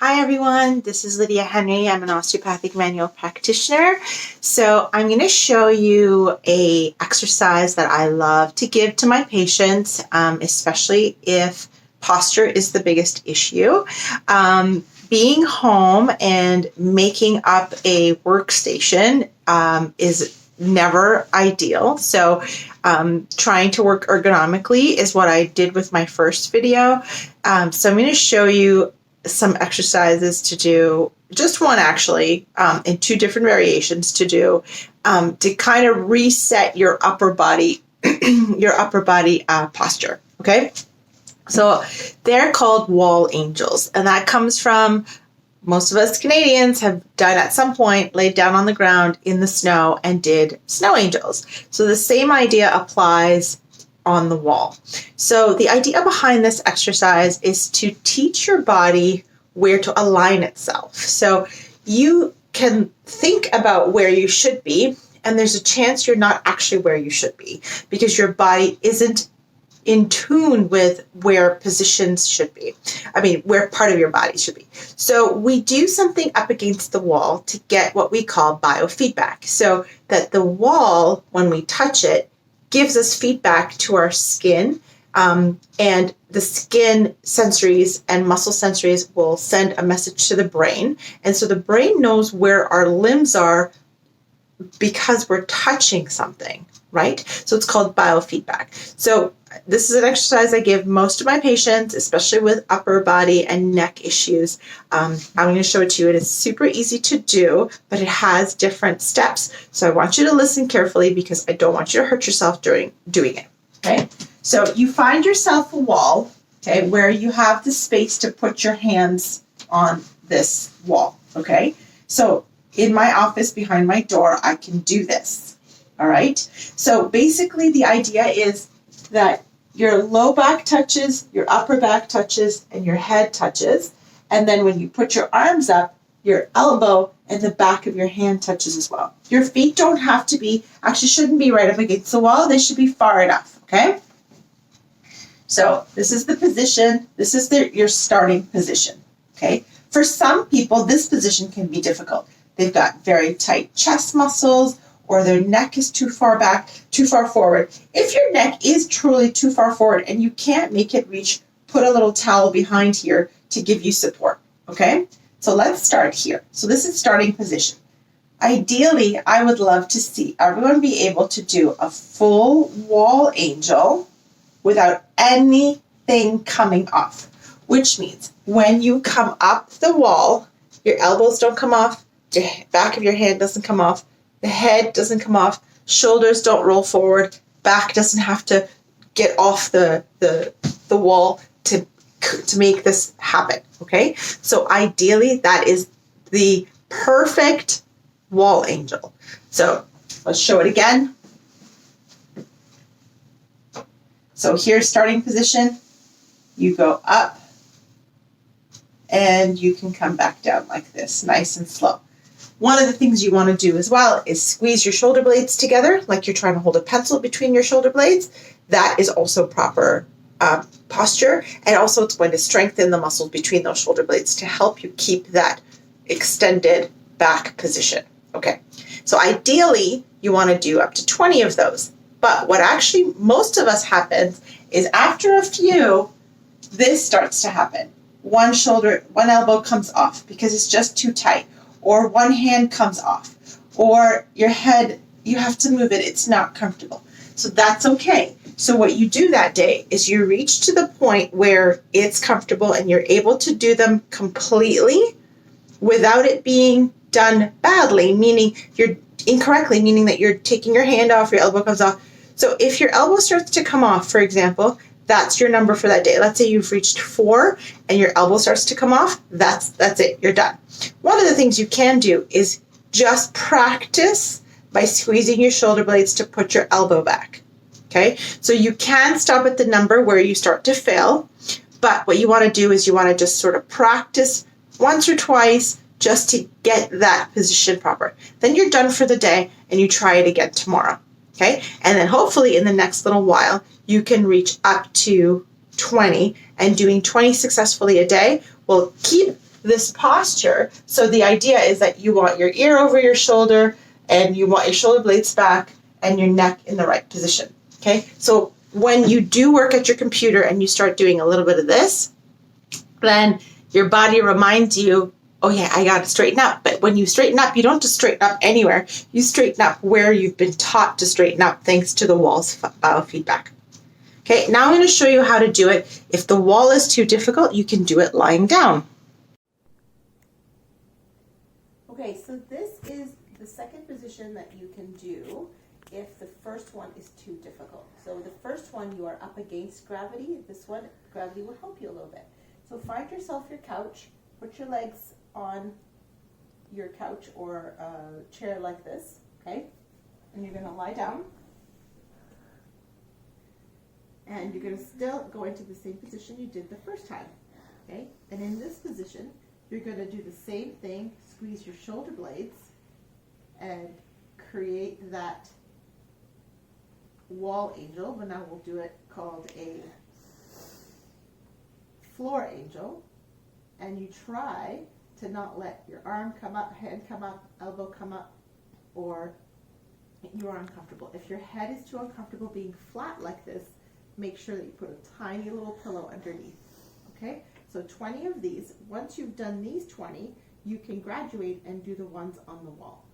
Hi everyone, this is Lydia Henry. I'm an osteopathic manual practitioner. So I'm going to show you a exercise that I love to give to my patients, especially if posture is the biggest issue. Being home and making up a workstation is never ideal. So trying to work ergonomically is what I did with my first video. So I'm going to show you some exercises to do, just one actually, in two different variations to do, to kind of reset your upper body, posture. Okay. So they're called wall angels, and that comes from most of us Canadians have done at some point, laid down on the ground in the snow and did snow angels. So the same idea applies on the wall. So the idea behind this exercise is to teach your body where to align itself. So you can think about where you should be, and there's a chance you're not actually where you should be because your body isn't in tune with where positions should be. Where part of your body should be. So we do something up against the wall to get what we call biofeedback. So that the wall, when we touch it, gives us feedback to our skin, and the skin sensories and muscle sensories will send a message to the brain. And so the brain knows where our limbs are because we're touching something, right? So it's called biofeedback. So this is an exercise I give most of my patients, especially with upper body and neck issues. I'm going to show it to you. It is super easy to do, but it has different steps. So I want you to listen carefully because I don't want you to hurt yourself during doing it. Okay. So you find yourself a wall, okay, where you have the space to put your hands on this wall. Okay. So in my office behind my door, I can do this. All right. So basically the idea is that your low back touches, your upper back touches, and your head touches. And then when you put your arms up, your elbow and the back of your hand touches as well. Your feet don't have to be, actually shouldn't be right up against the wall. They should be far enough. Okay. So this is the position. This is your starting position. Okay. For some people, this position can be difficult. They've got very tight chest muscles, or their neck is too far back, too far forward. If your neck is truly too far forward and you can't make it reach, put a little towel behind here to give you support, okay? So let's start here. So this is starting position. Ideally, I would love to see everyone be able to do a full wall angel without anything coming off, which means when you come up the wall, your elbows don't come off, the back of your hand doesn't come off, the head doesn't come off, shoulders don't roll forward, back doesn't have to get off the wall to make this happen, okay? So ideally, that is the perfect wall angel. So let's show it again. So here's starting position. You go up, and you can come back down like this, nice and slow. One of the things you want to do as well is squeeze your shoulder blades together, like you're trying to hold a pencil between your shoulder blades. That is also proper posture. And also it's going to strengthen the muscles between those shoulder blades to help you keep that extended back position. Okay. So ideally, you want to do up to 20 of those. But what actually most of us happens is after a few, this starts to happen. One elbow comes off because it's just too tight. Or one hand comes off, or your head, you have to move it. It's not comfortable. So that's okay. So what you do that day is you reach to the point where it's comfortable and you're able to do them completely without it being done badly, meaning you're incorrectly, meaning that you're taking your hand off, your elbow comes off. So if your elbow starts to come off, for example, that's your number for that day. Let's say you've reached 4 and your elbow starts to come off. That's it. You're done. One of the things you can do is just practice by squeezing your shoulder blades to put your elbow back. Okay. So you can stop at the number where you start to fail. But what you want to do is you want to just sort of practice once or twice just to get that position proper. Then you're done for the day and you try it again tomorrow. Okay. And then hopefully in the next little while, you can reach up to 20, and doing 20 successfully a day will keep this posture. So the idea is that you want your ear over your shoulder and you want your shoulder blades back and your neck in the right position. Okay, so when you do work at your computer and you start doing a little bit of this, then your body reminds you, oh yeah, I got to straighten up. But when you straighten up, you don't just straighten up anywhere. You straighten up where you've been taught to straighten up thanks to the wall's biofeedback. Okay, now I'm going to show you how to do it. If the wall is too difficult, you can do it lying down. Okay, so this is the second position that you can do if the first one is too difficult. So the first one, you are up against gravity. This one, gravity will help you a little bit. So find yourself your couch, put your legs on your couch or a chair like this, okay? And you're gonna lie down. And you're gonna still go into the same position you did the first time, okay? And in this position, you're gonna do the same thing, squeeze your shoulder blades and create that wall angel, but now we'll do it called a floor angel. And you try to not let your arm come up, hand come up, elbow come up, or you are uncomfortable. If your head is too uncomfortable being flat like this, make sure that you put a tiny little pillow underneath, okay? So 20 of these. Once you've done these 20, you can graduate and do the ones on the wall.